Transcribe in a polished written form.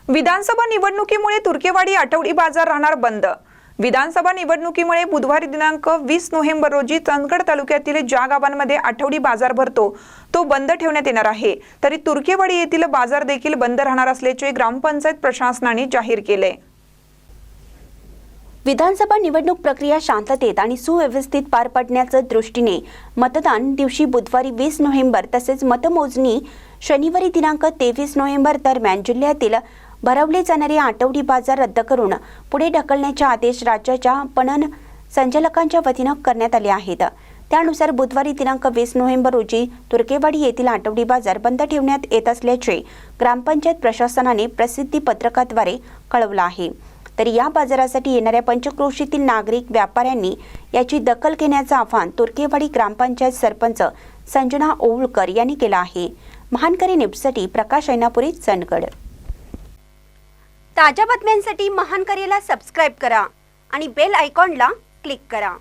विधानसभा निवडणुकीमुळे तुर्केवाडी आठवडी बाजार राहणार बंद। विधानसभा निवडणुकीमुळे बुधवारी दिनांक 20 नोव्हेंबर रोजी चंदगड तालुक्यातील ज्या गावांमध्ये आठवडी बाजार भरतो तो बंद ठेवण्यात येणार आहे, तरी तुर्केवाडी येथील बाजार देखील बंद राहणार असल्याचे ग्रामपंचायत प्रशासनाने जाहीर केले। विधानसभा निवडणूक प्रक्रिया शांततेत आणि सुव्यवस्थित पार पाडण्याच्या दृष्टीने मतदान दिवशी बुधवारी 20 नोव्हेंबर तसेच मतमोजणी शनिवारी दिनांक 23 नोव्हेंबर दरम्यान जिल्ह्यातील भरवले जाणारे आठवडी बाजार रद्द करून पुढे ढकलण्याचे आदेश राज्याच्या पणन संचालकांच्या वतीने करण्यात आले आहेत। त्यानुसार बुधवारी दिनांक 20 नोव्हेंबर रोजी तुर्केवाडी येथील आठवडी बाजार बंद ठेवण्यात येत असल्याचे ग्रामपंचायत प्रशासनाने प्रसिद्धी पत्रकाद्वारे कळवले आहे। तर या बाजारासाठी येणाऱ्या पंचक्रोशीतील नागरिक व्यापाऱ्यांनी याची दखल घेण्याचे आवाहन तुर्केवाडी ग्रामपंचायत सरपंच संजना ओवळकर यांनी केले आहे। महानकरी न्यूजसाठी प्रकाश ऐनापुरी, चंदगड। ताज्या बातम्यांसाठी महानकरीला सबस्क्राइब करा आणि बेल आयकॉनला क्लिक करा।